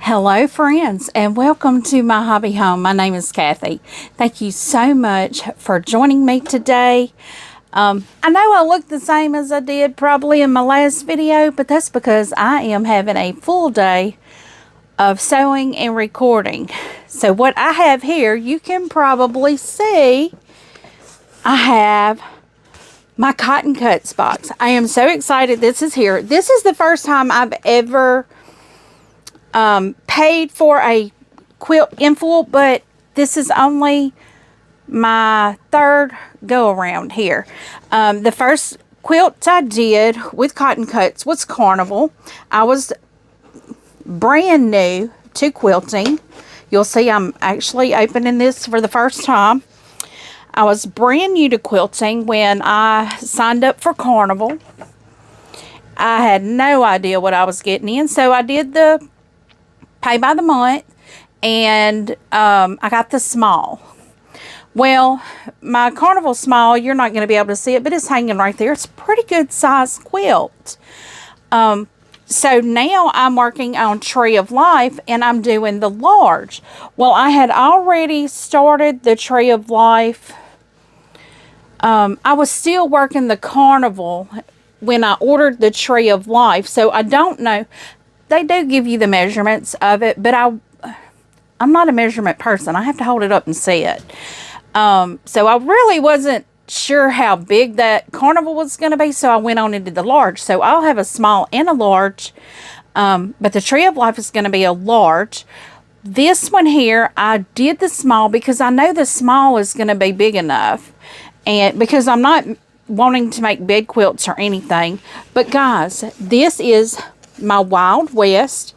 Hello friends, and welcome to my hobby home. My name is Cathy. Thank you so much for joining me today. I know I look the same as I did probably in my last video, but that's because I am having a full day of sewing and recording. So what I have here, you can probably see, I have my cotton cuts box. I am so excited this is here. This is the first time I've ever paid for a quilt in full, but this is only my third go around here. The first quilt I did with cotton cuts was Carnival. I was brand new to quilting. You'll see I'm actually opening this for the first time. I was brand new to quilting when I signed up for Carnival. I had no idea what I was getting in, so I did the pay by the month, and I got the small. Well, my Carnival small, you're not going to be able to see it, but it's hanging right there. It's a pretty good size quilt. So now I'm working on Tree of Life, and I'm doing the large. Well, I had already started the Tree of Life. I was still working the Carnival when I ordered the Tree of Life, so I don't know. They do give you the measurements of it, but I'm not a measurement person. I have to hold it up and see it. So I really wasn't sure how big that Carnival was going to be, so I went on into the large. So I'll have a small and a large, but the Tree of Life is going to be a large. This one here, I did the small because I know the small is going to be big enough, and because I'm not wanting to make bed quilts or anything. But guys, this is my Wild West,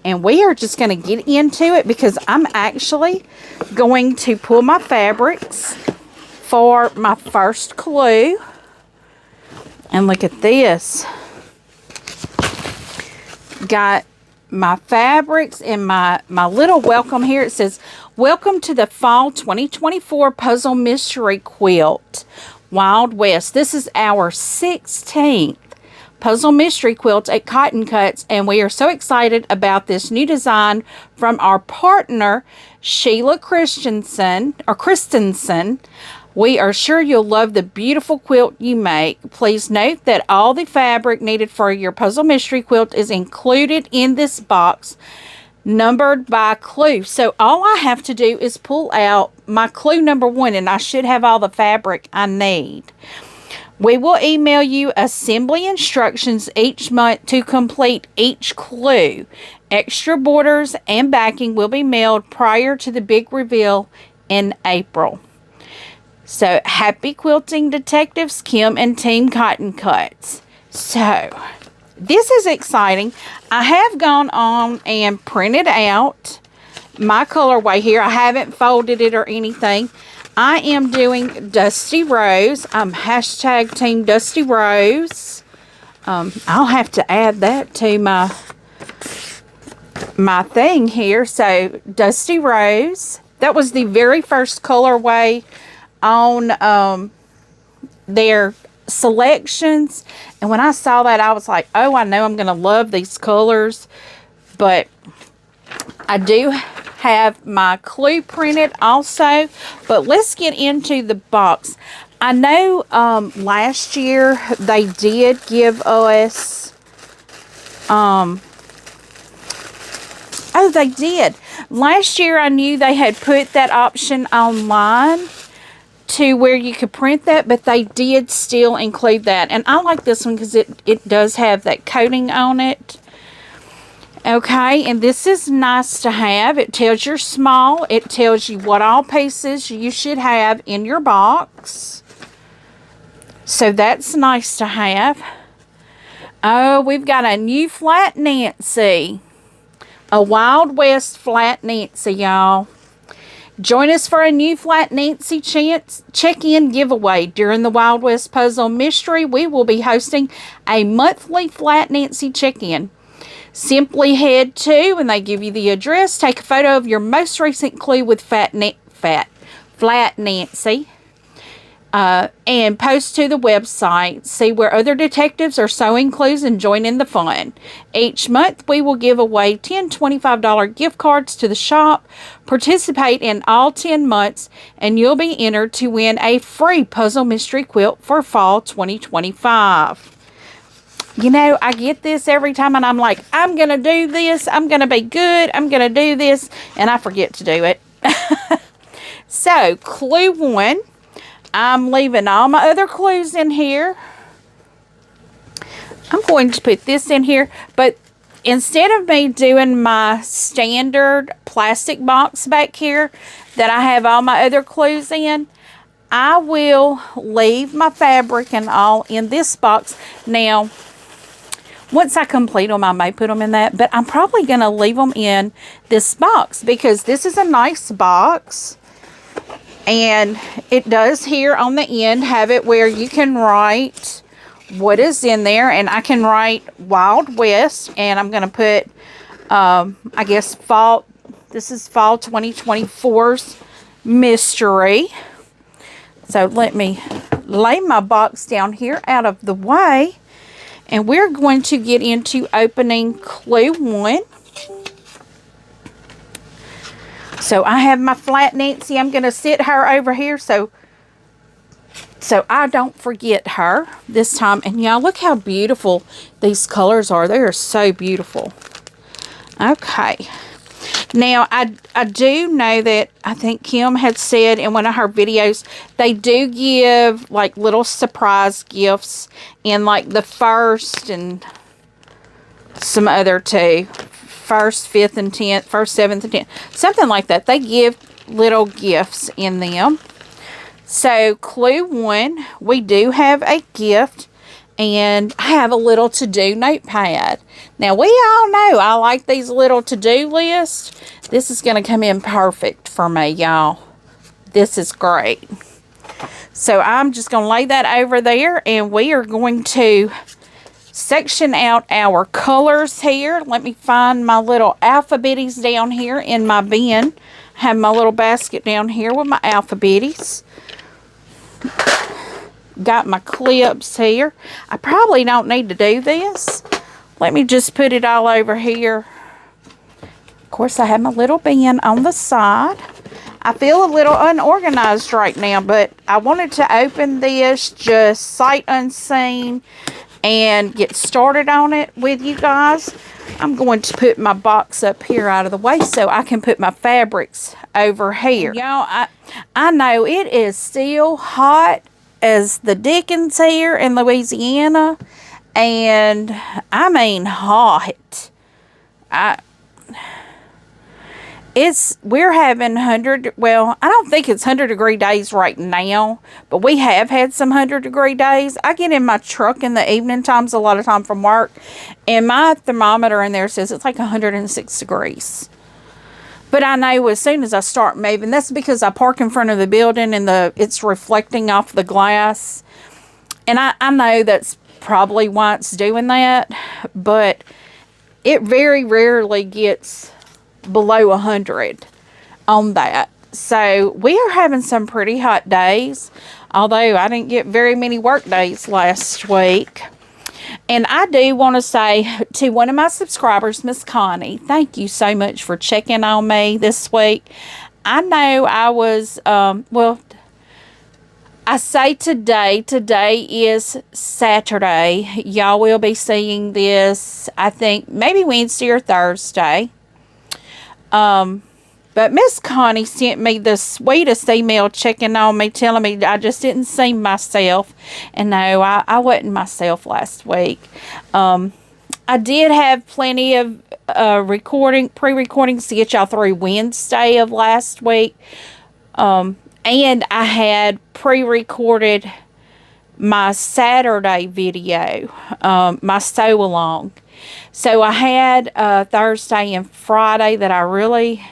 and we are just going to get into it because I'm actually going to pull my fabrics for my first clue. And look at this. Got my fabrics in my little welcome here. It says, "Welcome to the Fall 2024 Puzzle Mystery Quilt, Wild West." This is our 16th Puzzle Mystery Quilt at Cotton Cuts, and we are so excited about this new design from our partner, Sheila Christensen. We are sure you'll love the beautiful quilt you make. Please note that all the fabric needed for your Puzzle Mystery Quilt is included in this box, numbered by clue. So all I have to do is pull out my clue number 1, and I should have all the fabric I need. We will email you assembly instructions each month to complete each clue. Extra borders and backing will be mailed prior to the big reveal in April. So, happy quilting detectives, Kim and Team Cotton Cuts. So, this is exciting. I have gone on and printed out my colorway here. I haven't folded it or anything. I am doing Dusty Rose. Hashtag Team Dusty Rose. I'll have to add that to my thing here. So, Dusty Rose. That was the very first colorway on their selections. And when I saw that, I was like, oh, I know I'm going to love these colors. But I do have my clue printed also, but let's get into the box. I know last year they did give us oh, they did. Last year I knew they had put that option online to where you could print that, but they did still include that. And I like this one because it does have that coating on it. Okay, and this is nice to have. It tells you're small. It tells you what all pieces you should have in your box. So that's nice to have. Oh, we've got a new Flat Nancy. A Wild West Flat Nancy, y'all. Join us for a new Flat Nancy check-in giveaway. During the Wild West Puzzle Mystery, we will be hosting a monthly Flat Nancy check-in. Simply head to, and they give you the address, take a photo of your most recent clue with Flat Nancy. and post to the website. See where other detectives are sewing clues and join in the fun. Each month we will give away 10 $25 gift cards to the shop. Participate in all 10 months and you'll be entered to win a free puzzle mystery quilt for fall 2025. You know, I get this every time and I'm like, I'm going to do this. I'm going to be good. I'm going to do this. And I forget to do it. So, clue 1. I'm leaving all my other clues in here. I'm going to put this in here. But instead of me doing my standard plastic box back here that I have all my other clues in, I will leave my fabric and all in this box. Now, once I complete them, I may put them in that. But I'm probably going to leave them in this box because this is a nice box. And it does here on the end have it where you can write what is in there. And I can write Wild West. And I'm going to put, I guess, fall. This is fall 2024's mystery. So let me lay my box down here out of the way. And we're going to get into opening clue 1. So I have my flat Nancy. I'm going to sit her over here so I don't forget her this time. And y'all, look how beautiful these colors are. They are so beautiful. Okay. Now, I do know that I think Kim had said in one of her videos, they do give like little surprise gifts in like the first and some other two. First, 5th, and 10th. First, 7th, and 10th. Something like that. They give little gifts in them. So, clue 1, we do have a gift. And I have a little to-do notepad. Now, we all know I like these little to-do lists. This is going to come in perfect for me, y'all. This is great. So, I'm just going to lay that over there. And we are going to section out our colors here. Let me find my little alphabetties down here in my bin. I have my little basket down here with my alphabetties. Got my clips here. I probably don't need to do this. Let me just put it all over here. Of course, I have my little bin on the side. I feel a little unorganized right now, but I wanted to open this just sight unseen and get started on it with you guys. I'm going to put my box up here out of the way so I can put my fabrics over here. Y'all, I know it is still hot as the dickens here in Louisiana, and I mean hot. We're having 100, well, I don't think it's 100-degree days right now, but we have had some 100-degree days. I get in my truck in the evening times a lot of time from work, and my thermometer in there says it's like 106 degrees. But I know as soon as I start moving, that's because I park in front of the building and it's reflecting off the glass. And I know that's probably why it's doing that, but it very rarely gets below 100 on that. So we are having some pretty hot days, although I didn't get very many work days last week. And I do want to say to one of my subscribers, Miss Connie, thank you so much for checking on me this week. I know I was, well, I say today. Today is Saturday. Y'all will be seeing this, I think, maybe Wednesday or Thursday. But Miss Connie sent me the sweetest email checking on me, telling me I just didn't see myself. And no, I wasn't myself last week. I did have plenty of pre-recordings to get y'all through Wednesday of last week. And I had pre-recorded my Saturday video, my sew along. So I had Thursday and Friday that I really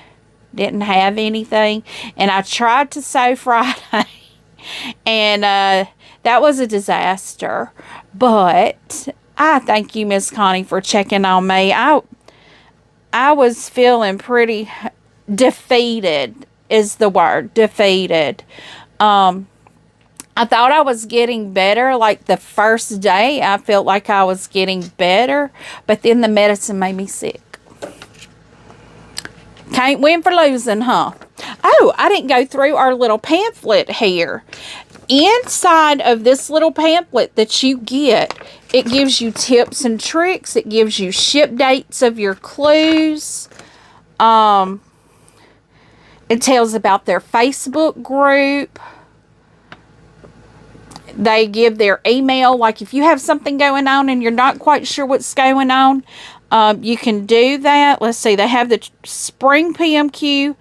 didn't have anything, and I tried to sew Friday, and that was a disaster. But I thank you, Miss Connie, for checking on me. I was feeling pretty defeated, is the word, defeated. I thought I was getting better. Like the first day, I felt like I was getting better. But then the medicine made me sick. Can't win for losing, huh? Oh, I didn't go through our little pamphlet here. Inside of this little pamphlet that you get, it gives you tips and tricks. It gives you ship dates of your clues. It tells about their Facebook group. They give their email. Like if you have something going on and you're not quite sure what's going on, you can do that. Let's see. They have the spring PMQ.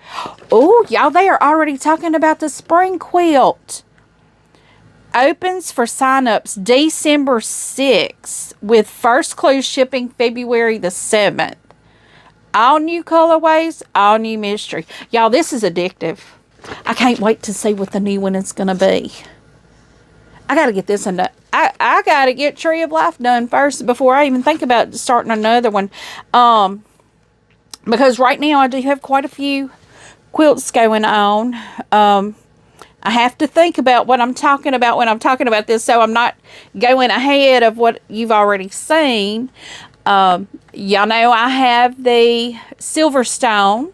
Oh, y'all, they are already talking about the spring quilt. Opens for sign-ups December 6th with first clue shipping February the 7th. All new colorways, all new mystery. Y'all, this is addictive. I can't wait to see what the new one is going to be. I got to get this done. I got to get Tree of Life done first before I even think about starting another one. Because right now I do have quite a few quilts going on. I have to think about what I'm talking about when I'm talking about this, so I'm not going ahead of what you've already seen. Y'all know I have the Silverstone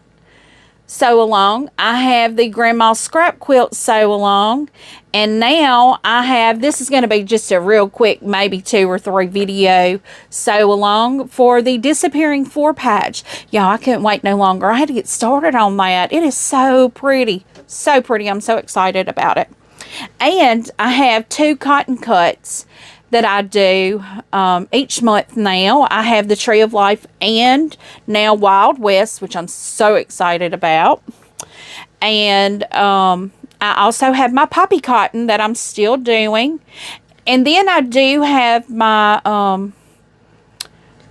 sew along. I have the Grandma Scrap Quilt sew along. And now I have, this is going to be just a real quick, maybe 2 or 3 video sew along for the Disappearing 4 patch. Y'all, I couldn't wait no longer. I had to get started on that. It is so pretty. So pretty. I'm so excited about it. And I have 2 cotton cuts that I do each month now. I have the Tree of Life and now Wild West, which I'm so excited about. And I also have my poppy cotton that I'm still doing. And then I do have my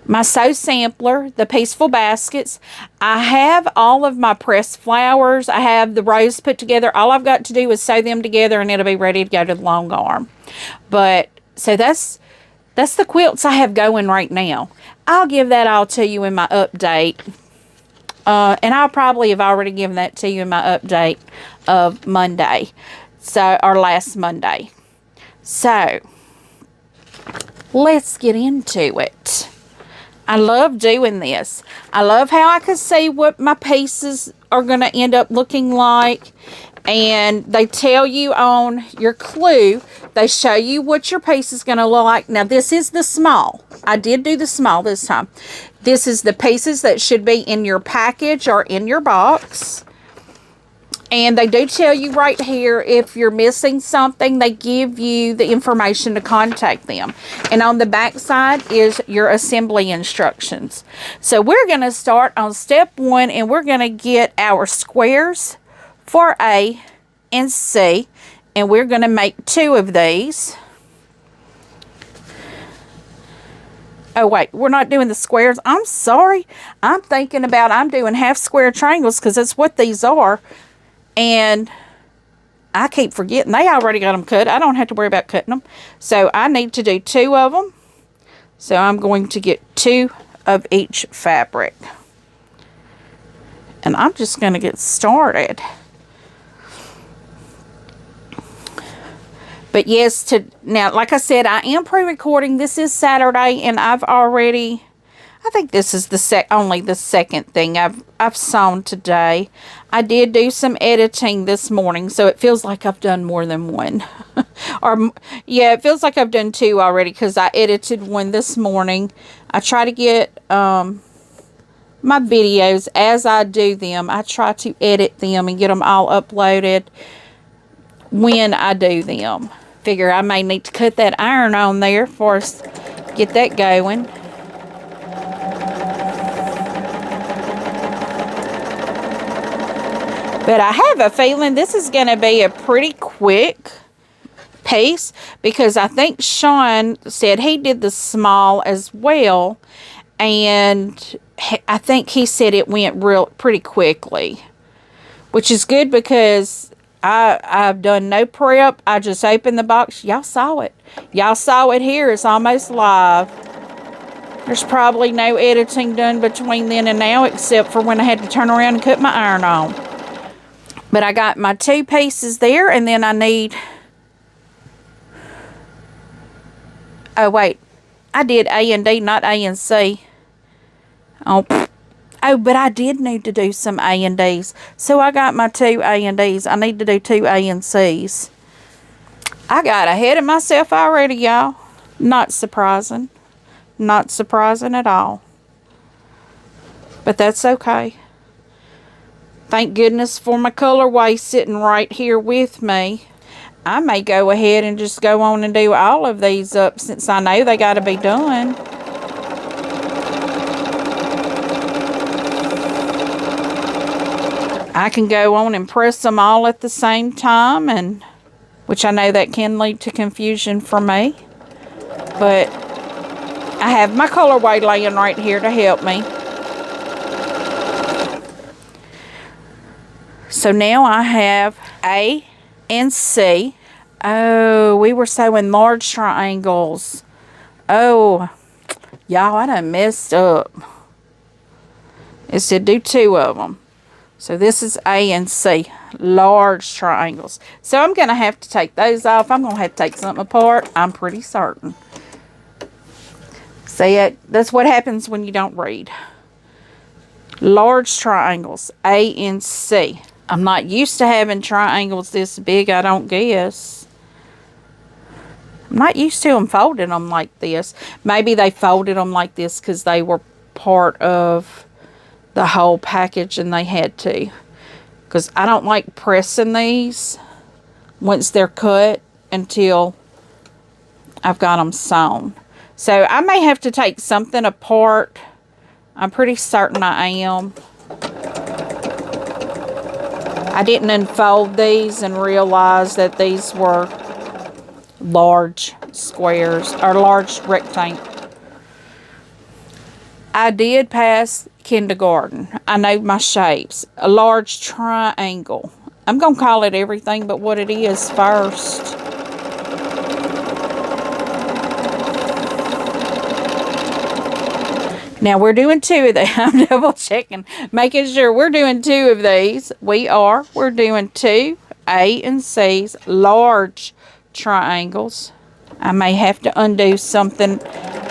my sew sampler, the Peaceful Baskets. I have all of my pressed flowers. I have the rows put together. All I've got to do is sew them together and it'll be ready to go to the long arm. But so that's the quilts I have going right now. I'll give that all to you in my update. And I'll probably have already given that to you in my update of Monday. So, or last Monday. So, let's get into it. I love doing this. I love how I can see what my pieces are going to end up looking like. And they tell you on your clue, they show you what your piece is going to look like. Now, this is the small. I did do the small this time. This is the pieces that should be in your package or in your box. And they do tell you right here, if you're missing something, they give you the information to contact them. And on the back side is your assembly instructions. So we're going to start on step 1, and we're going to get our squares for A and C. And we're going to make 2 of these. Oh, wait, we're not doing the squares. I'm sorry. I'm thinking about I'm doing half square triangles because that's what these are. And I keep forgetting. They already got them cut. I don't have to worry about cutting them. So I need to do 2 of them. So I'm going to get 2 of each fabric. And I'm just going to get started. But yes, now, like I said, I am pre-recording. This is Saturday, and I've already, I think this is only the second thing I've sewn today. I did do some editing this morning, so it feels like I've done more than one. Or, yeah, it feels like I've done 2 already because I edited one this morning. I try to get my videos as I do them. I try to edit them and get them all uploaded when I do them. Figure I may need to cut that iron on there for us get that going. But I have a feeling this is going to be a pretty quick piece because I think Sean said he did the small as well, and I think he said it went pretty quickly, which is good because I've done no prep. I just opened the box. Y'all saw it. Y'all saw it here. It's almost live. There's probably no editing done between then and now except for when I had to turn around and cut my iron on. But I got my 2 pieces there, and then I need Oh, wait. I did A and D, not A and C. Oh, oh, but I did need to do some A and Ds. So I got my 2 A and Ds. I need to do 2 A and Cs. I got ahead of myself already, y'all. Not surprising. Not surprising at all. But that's okay. Thank goodness for my colorway sitting right here with me. I may go ahead and just go on and do all of these up since I know they got to be done. I can go on and press them all at the same time, and which I know that can lead to confusion for me. But I have my colorway laying right here to help me. So now I have A and C. Oh, we were sewing large triangles. Oh, y'all, I done messed up. It said do 2 of them. So this is A and C, large triangles. So I'm going to have to take those off. I'm going to have to take something apart, I'm pretty certain. See, that's what happens when you don't read. Large triangles, A and C. I'm not used to having triangles this big, I don't guess. I'm not used to them folding them like this. Maybe they folded them like this because they were part of the whole package and they had to. Because I don't like pressing these once they're cut until I've got them sewn. So I may have to take something apart. I'm pretty certain I am. I didn't unfold these and realize that these were large squares or large rectangles. I did pass kindergarten. I know my shapes. A large triangle. I'm going to call it everything but what it is first. Now we're doing 2 of them. I'm double checking, making sure we're doing 2 of these. We're doing 2 A and C's, large triangles. I may have to undo something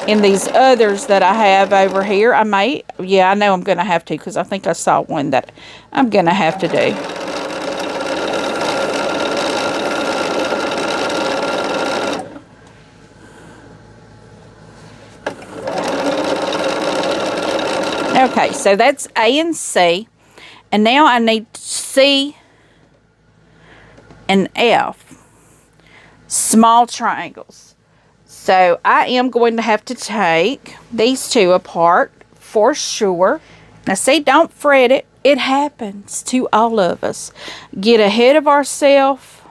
in these others that I have over here. I know I'm going to have to because I think I saw one that I'm going to have to do. Okay, so that's A and C. And now I need C and F. Small triangles. So I am going to have to take these 2 apart for sure. Now see, don't fret it. It happens to all of us. Get ahead of ourselves.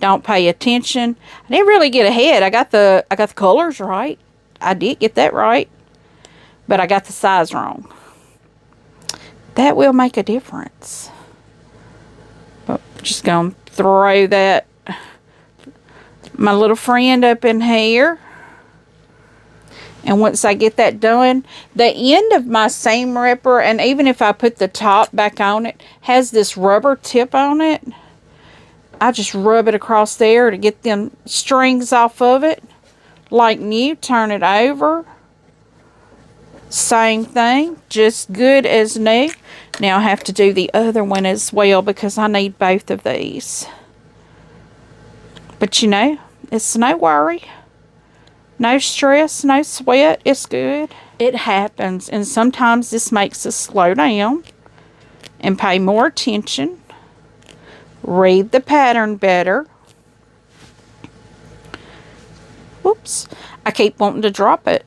Don't pay attention. I didn't really get ahead. I got the colors right. I did get that right. But I got the size wrong. That will make a difference. But just going to throw that, my little friend, up in here. And once I get that done, the end of my seam ripper, and even if I put the top back on it, has this rubber tip on it. I just rub it across there to get them strings off of it. Like new, turn it over. Same thing, just good as new. Now I have to do the other one as well because I need both of these. But you know, it's no worry. No stress, no sweat. It's good. It happens. And sometimes this makes us slow down and pay more attention. Read the pattern better. Whoops. I keep wanting to drop it.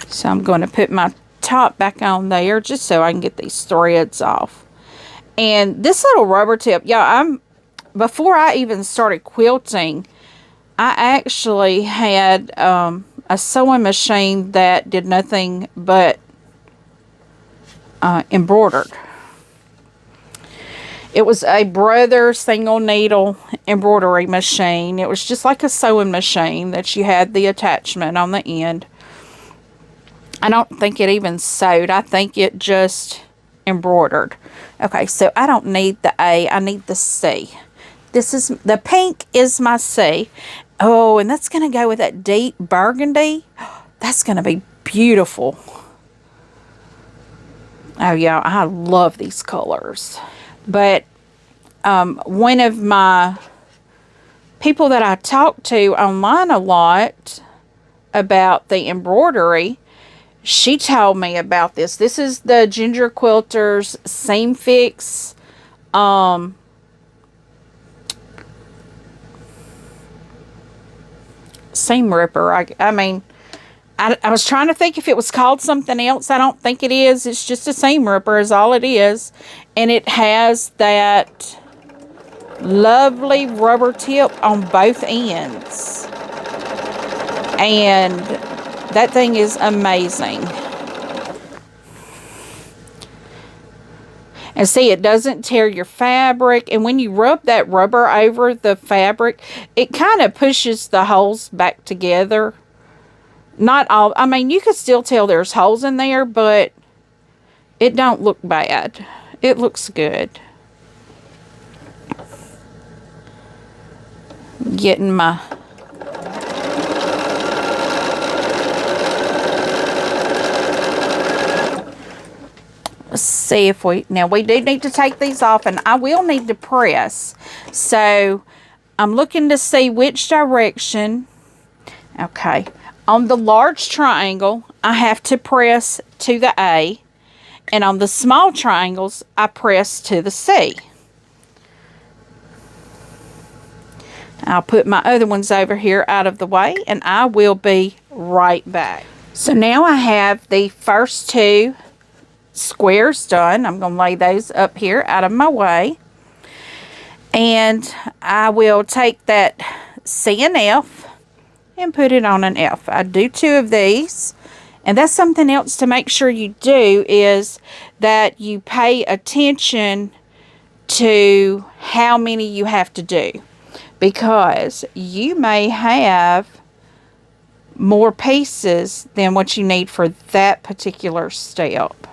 So I'm going to put my top back on there just so I can get these threads off. And this little rubber tip, yeah, before I even started quilting, I actually had a sewing machine that did nothing but embroidered. It was a Brother single needle embroidery machine. It was just like a sewing machine that you had the attachment on the end. I don't think it even sewed. I think it just embroidered. Okay, so I don't need the A. I need the C. This is, the pink is my C. Oh, and that's going to go with that deep burgundy. That's going to be beautiful. Oh, yeah, I love these colors. But one of my people that I talk to online a lot about the embroidery, she told me about this. This is the Ginger Quilters Seam Fix. Seam Ripper. I mean, I was trying to think if it was called something else. I don't think it is. It's just a seam ripper is all it is. And it has that lovely rubber tip on both ends. And that thing is amazing. And see, it doesn't tear your fabric. And when you rub that rubber over the fabric, it kind of pushes the holes back together. Not all, I mean, you could still tell there's holes in there, but it don't look bad. It looks good. Getting my... Let's see if we... Now, we do need to take these off, and I will need to press. So, I'm looking to see which direction. Okay. On the large triangle, I have to press to the A. And on the small triangles, I press to the C. I'll put my other ones over here out of the way, and I will be right back. So now I have the first two squares done. I'm going to lay those up here out of my way. And I will take that C and F and put it on an F. I do 2 of these. And that's something else to make sure you do, is that you pay attention to how many you have to do. Because you may have more pieces than what you need for that particular step.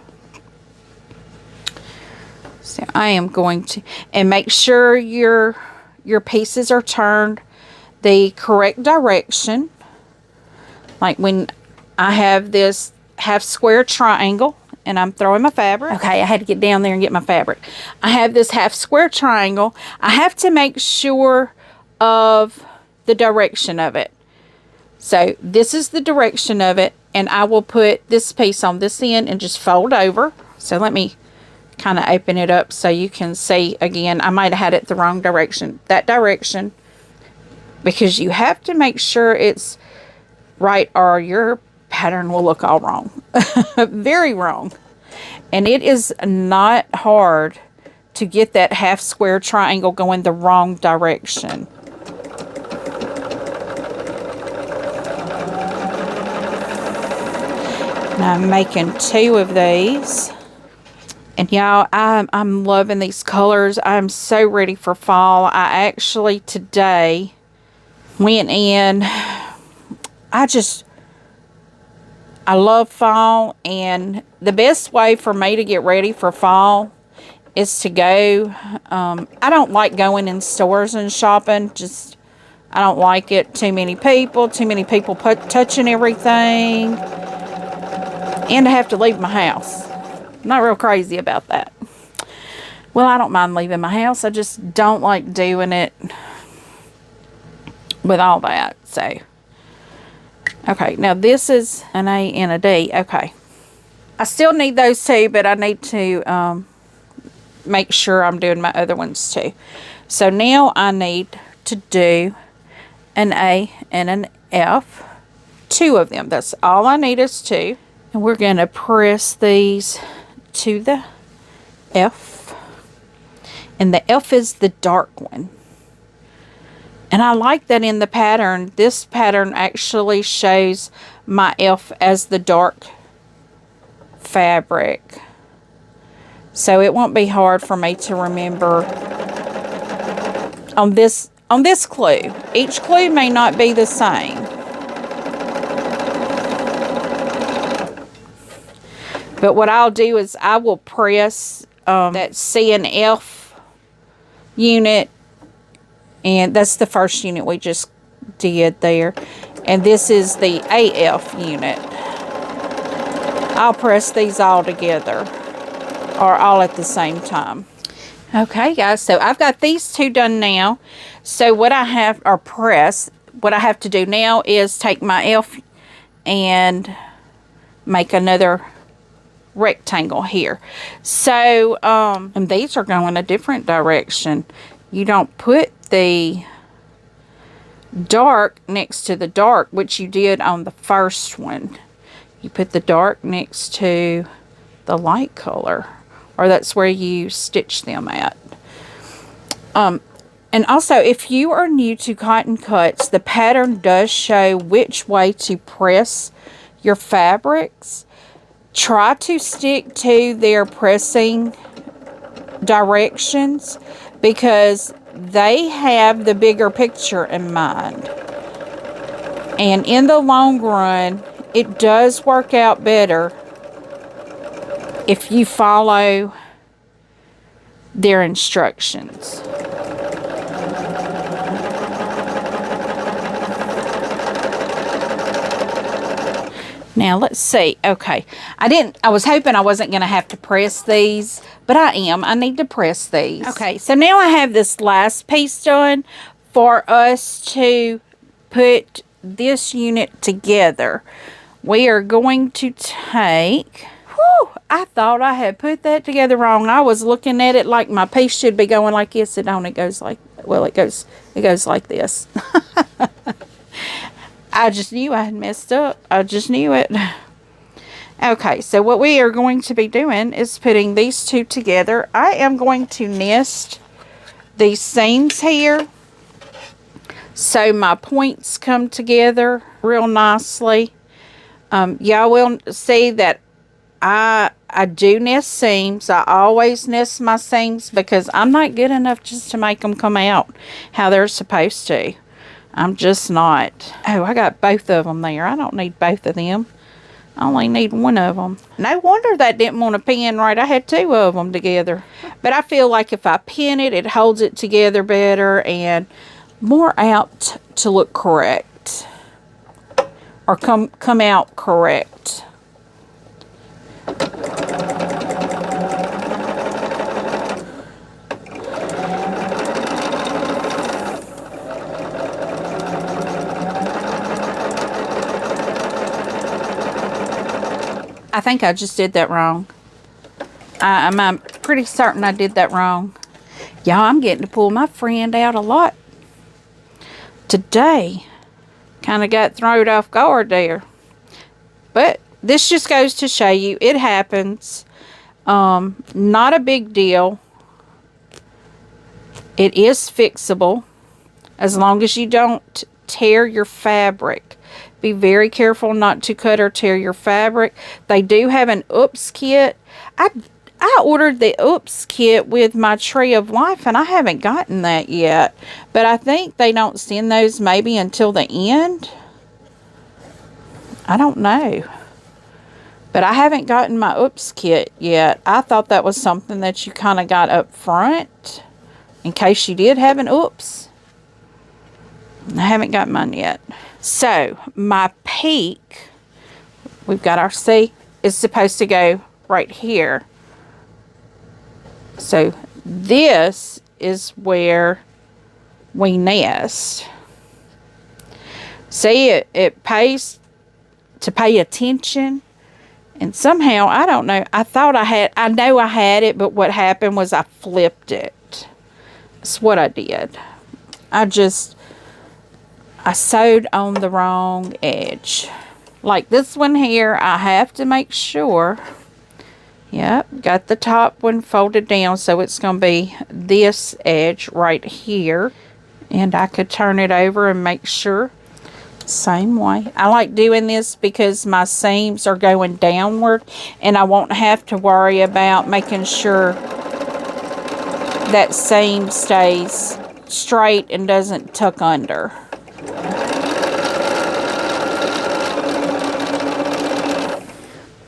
So I am going to, and make sure your pieces are turned the correct direction. Like when I have this half square triangle and I'm throwing my fabric. Okay, I had to get down there and get my fabric. I have this half square triangle. I have to make sure of the direction of it. So this is the direction of it, and I will put this piece on this end and just fold over. So let me kind of open it up so you can see again. I might have had it the wrong direction. That direction, because you have to make sure it's right or your pattern will look all wrong. Very wrong. And it is not hard to get that half square triangle going the wrong direction. And I'm making 2 of these. And y'all, I'm loving these colors. I'm so ready for fall. I actually today went in. I love fall, and the best way for me to get ready for fall is to go. I don't like going in stores and shopping. I don't like it. Too many people touching everything, and I have to leave my house. I'm not real crazy about that. Well, I don't mind leaving my house. I just don't like doing it with all that. So, okay, now this is an A and a D. Okay. I still need those 2, but I need to make sure I'm doing my other ones too. So now I need to do an A and an F. 2 of them. That's all I need is 2. And we're going to press these to the F. And the F is the dark one. And I like that in the pattern. This pattern actually shows my F as the dark fabric. So it won't be hard for me to remember on this clue. Each clue may not be the same. But what I'll do is I will press that C and F unit And that's the first unit we just did there. And this is the AF unit. I'll press these all together, or all at the same time. Okay, guys, so I've got these two done now. So what I have, or press, what I have to do now is take my F and make another rectangle here. So, and these are going a different direction. You don't put the dark next to the dark, which you did on the first one. You put the dark next to the light color, or that's where you stitch them at. And also, if you are new to cotton cuts, the pattern does show which way to press your fabrics. Try to stick to their pressing directions, because they have the bigger picture in mind. And in the long run, it does work out better if you follow their instructions. Now, let's see. Okay. I was hoping I wasn't going to have to press these, but I am. I need to press these. Okay. So now I have this last piece done for us to put this unit together. We are going to take, I thought I had put that together wrong. I was looking at it like my piece should be going like this. It don't. It goes like, well, it goes like this. I just knew I had messed up. I just knew it. Okay, so what we are going to be doing is putting these two together. I am going to nest these seams here so my points come together real nicely. Y'all will see that I do nest seams. I always nest my seams because I'm not good enough just to make them come out how they're supposed to. I'm just not. Oh, I got both of them there. I don't need both of them. I only need one of them. No wonder that didn't want to pin right. I had two of them together. But I feel like if I pin it, it holds it together better and more apt to look correct. Or come out correct. I think I just did that wrong. I'm pretty certain I did that wrong. Y'all, I'm getting to pull my friend out a lot today. Kind of got thrown off guard there. But this just goes to show you it happens. Not a big deal. It is fixable as long as you don't tear your fabric. Be very careful not to cut or tear your fabric. They do have an oops kit. I ordered the oops kit with my Tree of Life and I haven't gotten that yet. But I think they don't send those maybe until the end. I don't know. But I haven't gotten my oops kit yet. I thought that was something that you kind of got up front in case you did have an oops. I haven't got mine yet. So, my peak, we've got our C, is supposed to go right here. So, this is where we nest. See, it pays to pay attention. And somehow, I don't know, I know I had it, but what happened was I flipped it. That's what I did. I sewed on the wrong edge. Like this one here, I have to make sure. Yep, got the top one folded down, so it's going to be this edge right here. And I could turn it over and make sure. Same way. I like doing this because my seams are going downward, and I won't have to worry about making sure that seam stays straight and doesn't tuck under.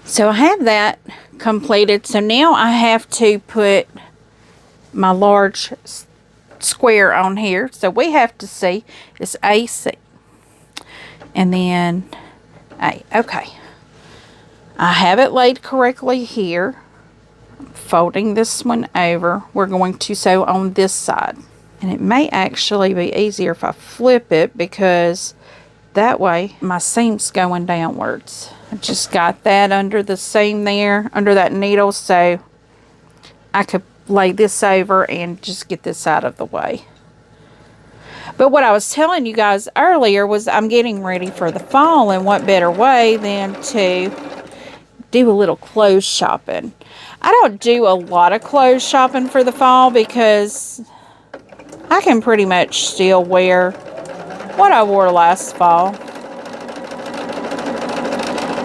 So I have that completed. So now I have to put my large square on here. So we have to see it's AC. And then A. Okay. I have it laid correctly here. Folding this one over. We're going to sew on this side. And it may actually be easier if I flip it, because that way my seam's going downwards. I just got that under the seam there, under that needle, so I could lay this over and just get this out of the way. But what I was telling you guys earlier was I'm getting ready for the fall, and what better way than to do a little clothes shopping. I don't do a lot of clothes shopping for the fall because I can pretty much still wear what I wore last fall.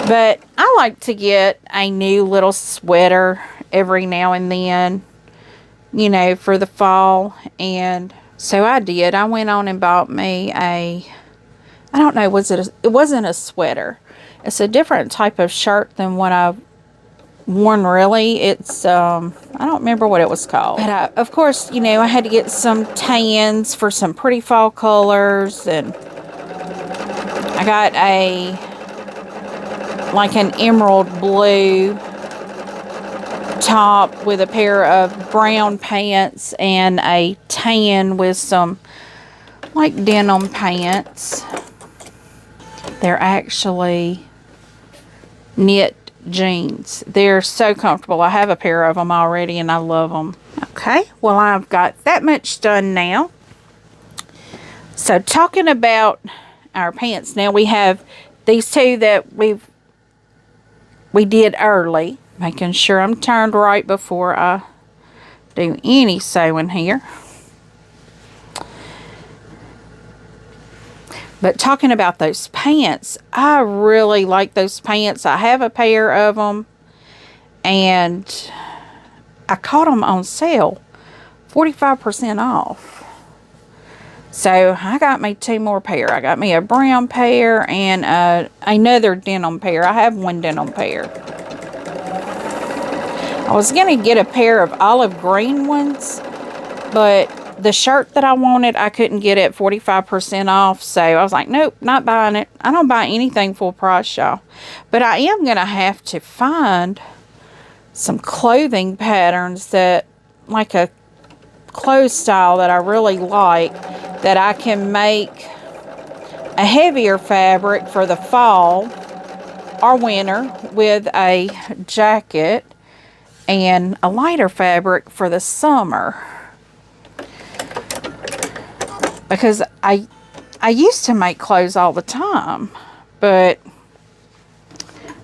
But I like to get a new little sweater every now and then, you know, for the fall. And so I did. I went on and bought me a, I don't know, it wasn't a sweater. It's a different type of shirt than what I've worn, really. It's, I don't remember what it was called. But of course, you know, I had to get some tans for some pretty fall colors. And I got like an emerald blue top with a pair of brown pants and a tan with some like denim pants. They're actually knit jeans. They're so comfortable. I have a pair of them already and I love them. Okay, well, I've got that much done now. So talking about our pants, now we have these two that we did early, making sure I'm turned right before I do any sewing here. But talking about those pants, I really like those pants. I have a pair of them, and I caught them on sale, 45% off. So I got me two more pair. I got me a brown pair and another denim pair. I have one denim pair. I was going to get a pair of olive green ones, but the shirt that I wanted, I couldn't get at 45% off. So I was like, nope, not buying it. I don't buy anything full price, y'all. But I am going to have to find some clothing patterns that, like a clothes style that I really like, that I can make a heavier fabric for the fall or winter with a jacket, and a lighter fabric for the summer. Because I used to make clothes all the time, but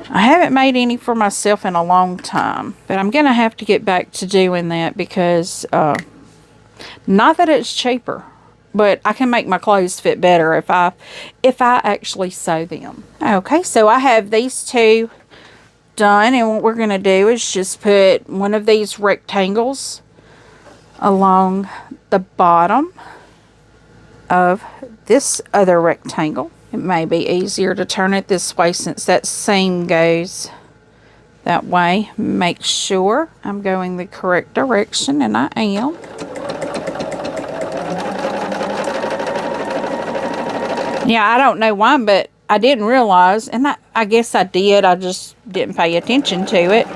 I haven't made any for myself in a long time. But I'm going to have to get back to doing that because, not that it's cheaper, but I can make my clothes fit better if I actually sew them. Okay, so I have these two done, and what we're going to do is just put one of these rectangles along the bottom of this other rectangle. It may be easier to turn it this way since that seam goes that way. Make sure I'm going the correct direction, and I am. Yeah, I don't know why, but I didn't realize, and I guess I did, I just didn't pay attention to it.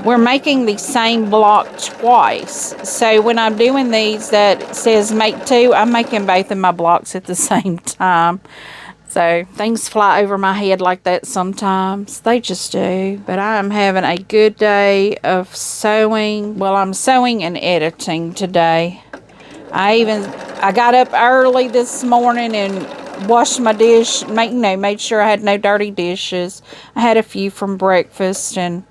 We're making the same block twice. So when I'm doing these that says make two, I'm making both of my blocks at the same time. So things fly over my head like that sometimes. They just do. But I am having a good day of sewing. Well, I'm sewing and editing today. I got up early this morning and washed my dish, made sure I had no dirty dishes. I had a few from breakfast and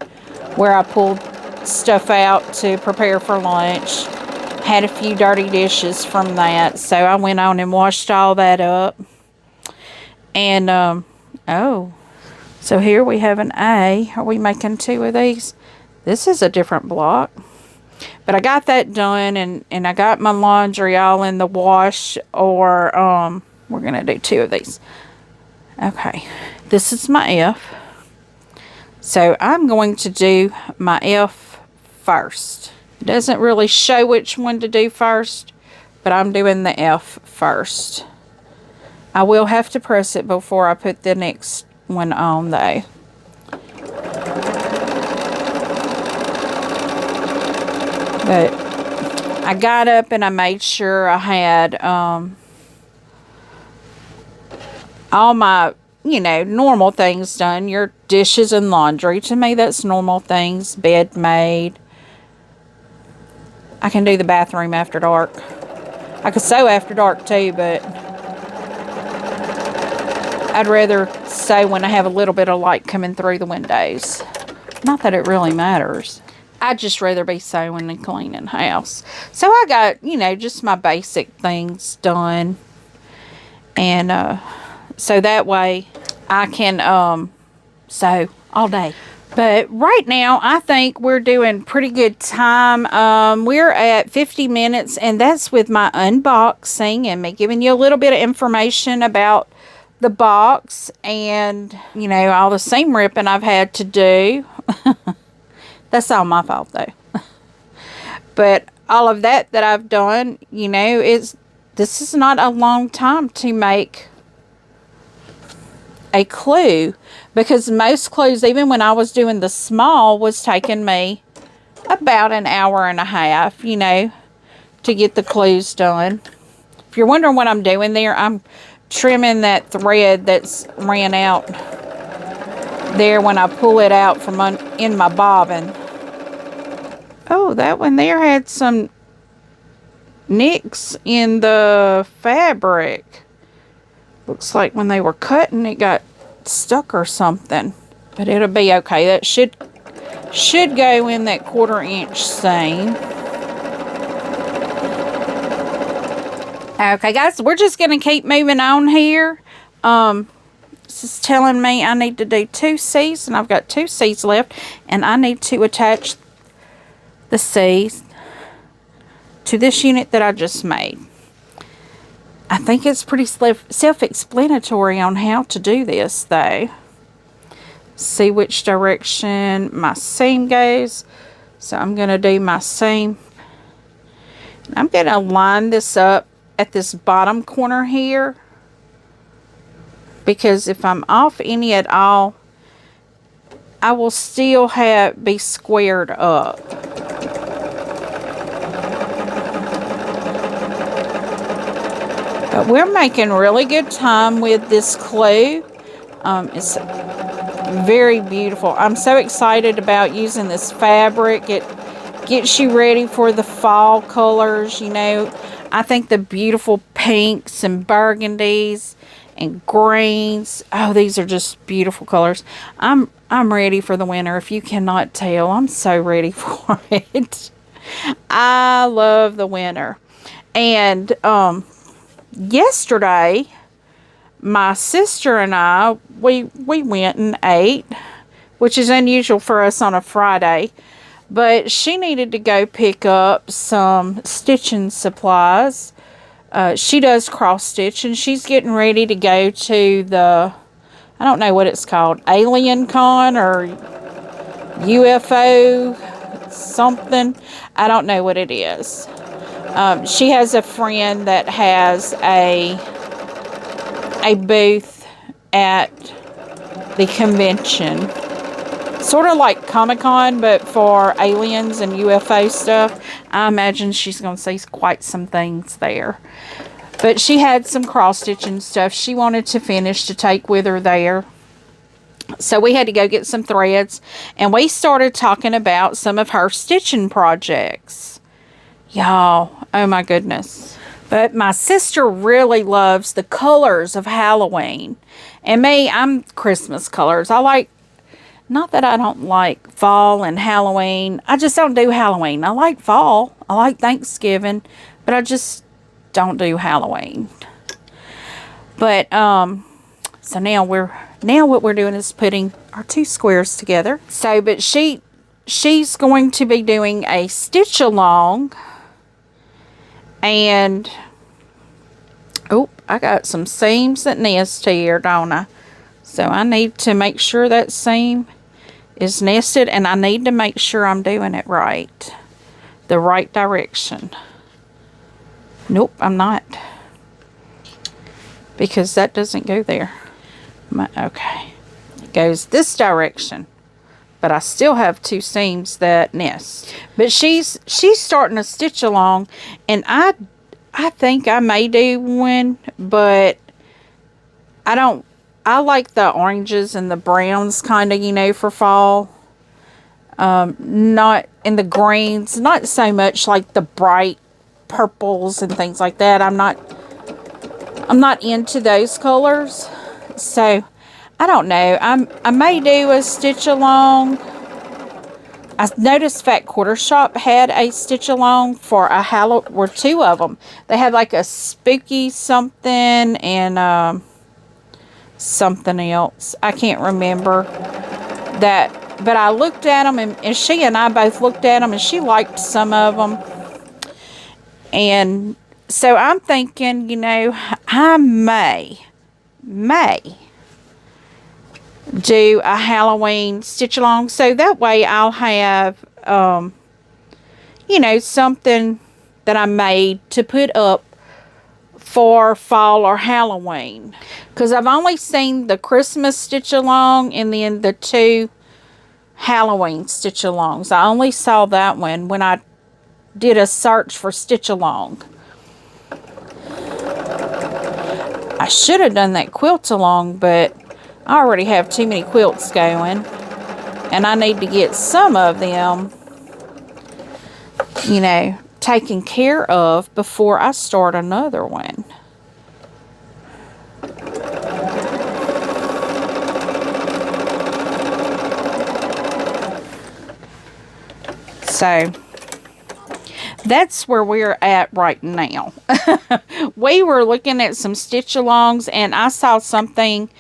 where I pulled stuff out to prepare for lunch. Had a few dirty dishes from that, so I went on and washed all that up. And, oh, so here we have an A. Are we making two of these? This is a different block. But I got that done, and I got my laundry all in the wash, or, we're going to do two of these. Okay, this is my F. So I'm going to do my F first. It doesn't really show which one to do first but I'm doing the F first. I will have to press it before I put the next one on though. But I got up and I made sure I had all my, you know, normal things done. Your dishes and laundry. To me, that's normal things. Bed made. I can do the bathroom after dark. I could sew after dark too, but I'd rather sew when I have a little bit of light coming through the windows. Not that it really matters. I'd just rather be sewing and cleaning house. So I got, you know, just my basic things done. And so that way I can sew all day. But right now, I think we're doing pretty good time. We're at 50 minutes, and that's with my unboxing and me giving you a little bit of information about the box and, you know, all the seam ripping I've had to do. That's all my fault, though. But all of that I've done, you know, this is not a long time to make a clue, because most clues, even when I was doing the small, was taking me about an hour and a half, you know, to get the clues done. If you're wondering what I'm doing there, I'm trimming that thread that's ran out there when I pull it out from in my bobbin. Oh, that one there had some nicks in the fabric. Looks like when they were cutting, it got stuck or something. But it'll be okay. That should go in that 1/4-inch seam. Okay, guys, we're just going to keep moving on here. This is telling me I need to do 2 C's, and I've got 2 C's left, and I need to attach the C's to this unit that I just made. I think it's pretty self-explanatory on how to do this, though. See which direction my seam goes. So I'm going to do my seam. I'm going to line this up at this bottom corner here, because if I'm off any at all, I will still be squared up. But we're making really good time with this clue. It's very beautiful. I'm so excited about using this fabric. It gets you ready for the fall colors, you know. I think the beautiful pinks and burgundies and greens. Oh, these are just beautiful colors. I'm ready for the winter. If you cannot tell, I'm so ready for it. I love the winter. And yesterday, my sister and I, we went and ate, which is unusual for us on a Friday. But she needed to go pick up some stitching supplies. She does cross stitch, and she's getting ready to go to the, I don't know what it's called, Alien Con or UFO something. I don't know what it is. She has a friend that has a booth at the convention. Sort of like Comic-Con, but for aliens and UFO stuff. I imagine she's going to see quite some things there. But she had some cross-stitching stuff she wanted to finish to take with her there. So we had to go get some threads. And we started talking about some of her stitching projects. Y'all, oh my goodness. But my sister really loves the colors of Halloween. And me, I'm Christmas colors. I like, not that I don't like fall and Halloween. I just don't do Halloween. I like fall. I like Thanksgiving. But I just don't do Halloween. But, so now what we're doing is putting our 2 squares together. So, but she's going to be doing a stitch along. And, oh, I got some seams that nest here, don't I? So I need to make sure that seam is nested, and I need to make sure I'm doing it right. The right direction. Nope, I'm not. Because that doesn't go there. Okay. It goes this direction. But I still have 2 seams that nest. But she's starting to stitch along. And I think I may do one. But I like the oranges and the browns kind of, you know, for fall. Not in the greens. Not so much like the bright purples and things like that. I'm not into those colors. So I don't know. I may do a stitch along. I noticed Fat Quarter Shop had a stitch along for a Halloween, or 2 of them. They had like a spooky something and something else. I can't remember that. But I looked at them, and she and I both looked at them, and she liked some of them. And so I'm thinking, you know, I may do a Halloween stitch along, so that way I'll have you know, something that I made to put up for fall or Halloween, because I've only seen the Christmas stitch along and then the 2 Halloween stitch alongs. I only saw that one when I did a search for stitch along. I should have done that quilt along, but I already have too many quilts going, and I need to get some of them, you know, taken care of before I start another one. So that's where we're at right now. We were looking at some stitch alongs, and I saw something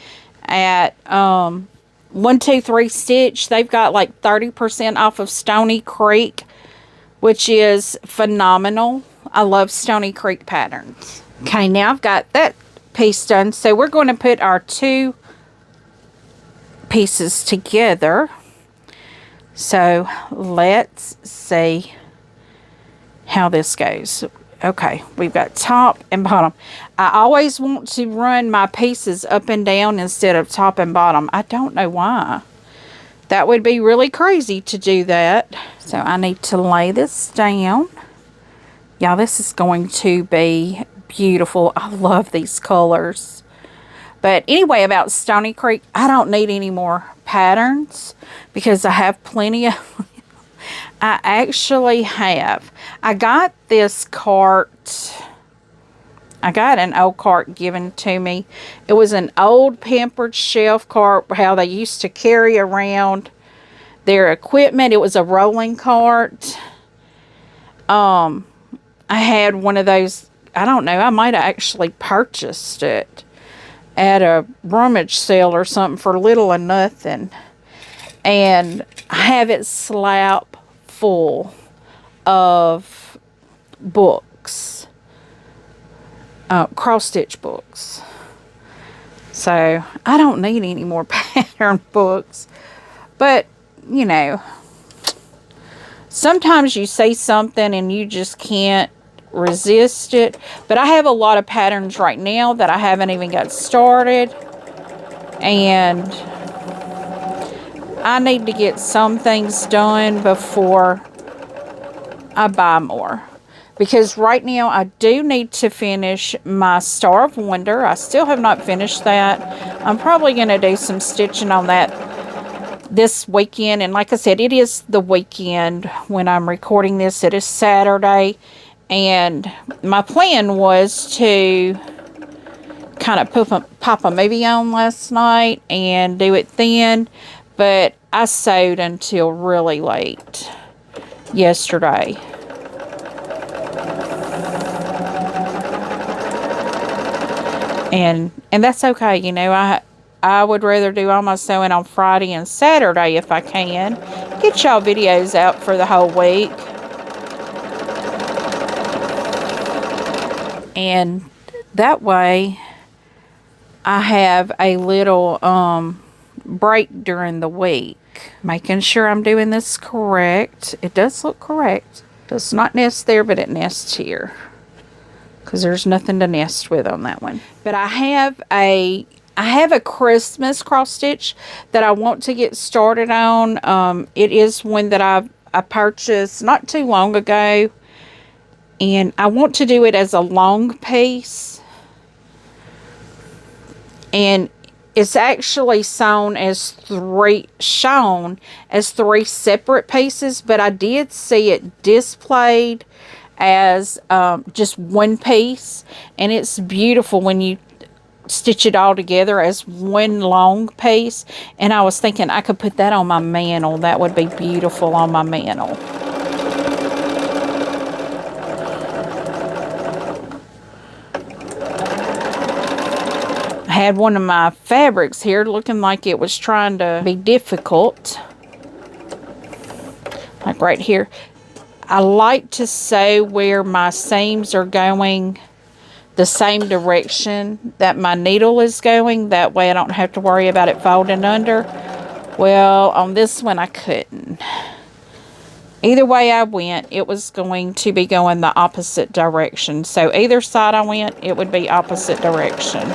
at 123 Stitch. They've got like 30% off of Stony Creek, which is phenomenal. I love Stony Creek patterns. Okay, now I've got that piece done, so we're going to put our 2 pieces together. So let's see how this goes. Okay, we've got top and bottom. I always want to run my pieces up and down instead of top and bottom. I don't know why. That would be really crazy to do that. So I need to lay this down. Y'all, this is going to be beautiful. I love these colors. But anyway, about Stony Creek, I don't need any more patterns because I have plenty of... I actually have. I got this cart. I got an old cart given to me. It was an old pampered shelf cart, how they used to carry around their equipment. It was a rolling cart. I had one of those. I don't know. I might have actually purchased it at a rummage sale or something for little or nothing. And I have it slap full of books, cross stitch books. So I don't need any more pattern books, but you know, sometimes you say something and you just can't resist it. But I have a lot of patterns right now that I haven't even got started, and I need to get some things done before I buy more. Because right now I do need to finish my Star of Wonder. I still have not finished that. I'm probably going to do some stitching on that this weekend. And like I said, it is the weekend when I'm recording this. It is Saturday. And my plan was to kind of pop a movie on last night and do it then. But I sewed until really late yesterday. And that's okay. You know, I would rather do all my sewing on Friday and Saturday if I can. Get y'all videos out for the whole week. And that way I have a little break during the week. Making sure I'm doing this correct. It does look correct. Does not nest there, but it nests here. because there's nothing to nest with on that one. But I have a Christmas cross stitch that I want to get started on. It is one that I purchased not too long ago, and I want to do it as a long piece, and it's actually shown as three separate pieces, but I did see it displayed as just one piece, and it's beautiful when you stitch it all together as one long piece. And I was thinking I could put that on my mantle. That would be beautiful on my mantle. I had one of my fabrics here looking like it was trying to be difficult, like right here. I like to sew where my seams are going the same direction that my needle is going. That way I don't have to worry about it folding under. Well, on this one I couldn't. Either way I went, it was going to be going the opposite direction. So either side I went, it would be opposite direction.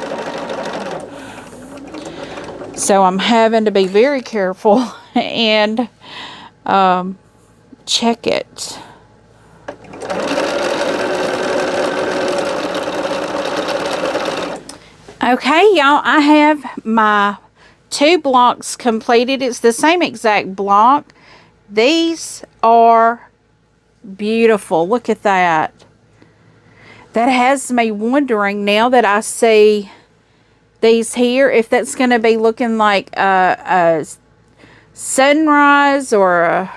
So I'm having to be very careful and check it. Okay, y'all, I have my 2 blocks completed. It's the same exact block. These are beautiful. Look at that. That has me wondering, now that I see these here, if that's going to be looking like a sunrise or a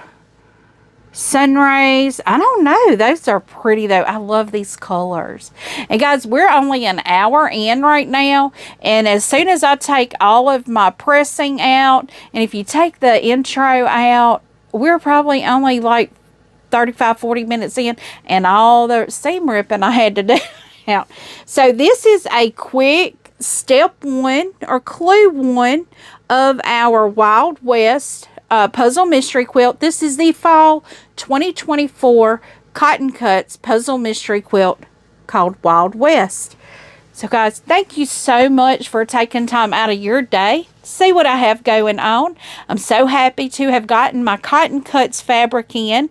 sun rays. I don't know. Those are pretty though. I love these colors. And guys, we're only an hour in right now, and as soon as I take all of my pressing out, and if you take the intro out, we're probably only like 35-40 minutes in, and all the seam ripping I had to do out. So this is a quick step 1 or clue 1 of our Wild West puzzle mystery quilt. This is the fall 2024 Cotton Cuts puzzle mystery quilt called Wild West. So guys, thank you so much for taking time out of your day to see what I have going on. I'm so happy to have gotten my Cotton Cuts fabric in.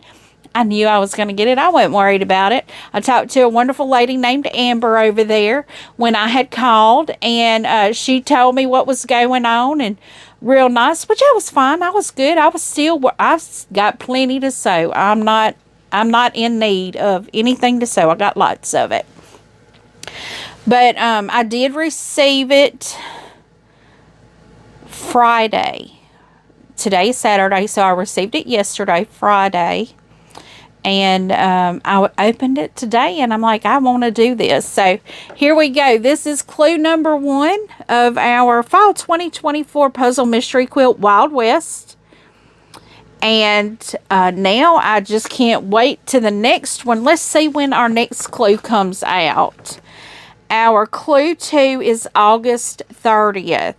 I knew I was going to get it. I wasn't worried about it. I talked to a wonderful lady named Amber over there when I had called, and she told me what was going on, and real nice, which I was fine. I was good. I've got plenty to sew. I'm not in need of anything to sew. I got lots of it. But I did receive it Friday. Today's Saturday, so I received it yesterday, Friday. And I opened it today, and I'm like, I want to do this. So here we go. This is clue number 1 of our fall 2024 puzzle mystery quilt, Wild West. And now I just can't wait to the next one. Let's see when our next clue comes out. Our clue 2 is August 30th.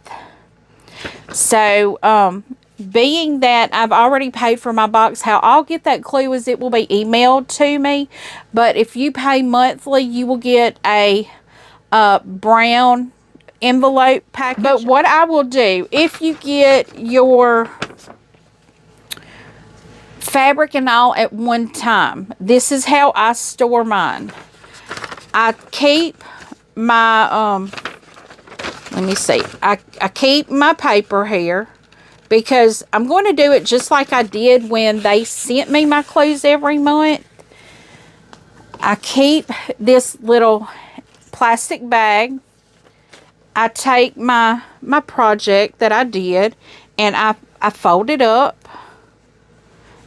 So, being that I've already paid for my box, how I'll get that clue is it will be emailed to me. But if you pay monthly, you will get a brown envelope package. But what I will do, if you get your fabric and all at one time, this is how I store mine. I keep my, let me see, I keep my paper here, because I'm going to do it just like I did when they sent me my clues every month. I keep this little plastic bag. I take my project that I did, and I fold it up.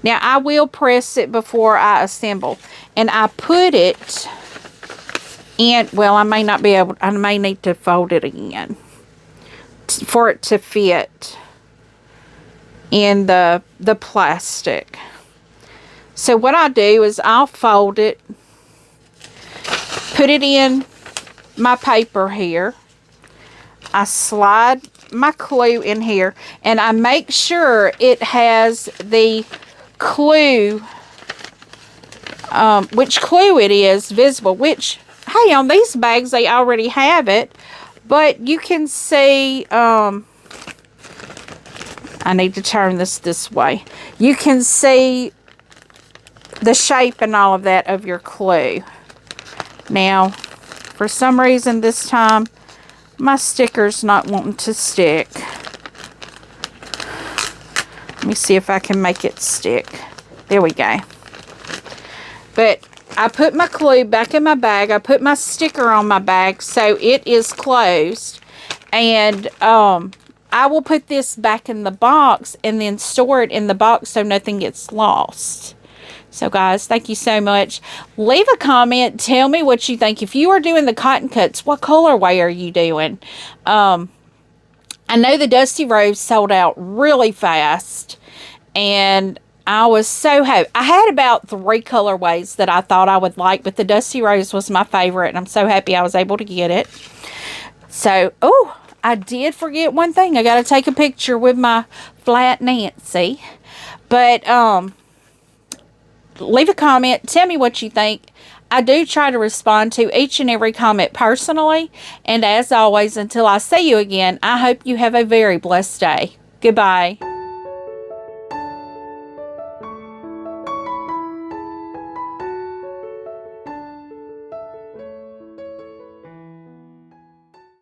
Now, I will press it before I assemble. And I put it in, well, I may not be able, I may need to fold it again for it to fit in the plastic. So what I do is I'll fold it, put it in my paper here. I slide my clue in here, and I make sure it has the clue, which clue it is visible, which hey, on these bags, they already have it. But you can see, I need to turn this way. You can see the shape and all of that of your clue. Now, for some reason this time, my sticker's not wanting to stick. Let me see if I can make it stick. There we go. But I put my clue back in my bag. I put my sticker on my bag so it is closed. And I will put this back in the box and then store it in the box so nothing gets lost. So guys, thank you so much. Leave a comment. Tell me what you think. If you are doing the cotton cuts, what colorway are you doing? I know the Dusty Rose sold out really fast. And I was so happy. I had about 3 colorways that I thought I would like, but the Dusty Rose was my favorite, and I'm so happy I was able to get it. So, oh, I did forget one thing. I got to take a picture with my Flat Nancy. But, leave a comment. Tell me what you think. I do try to respond to each and every comment personally. And as always, until I see you again, I hope you have a very blessed day. Goodbye.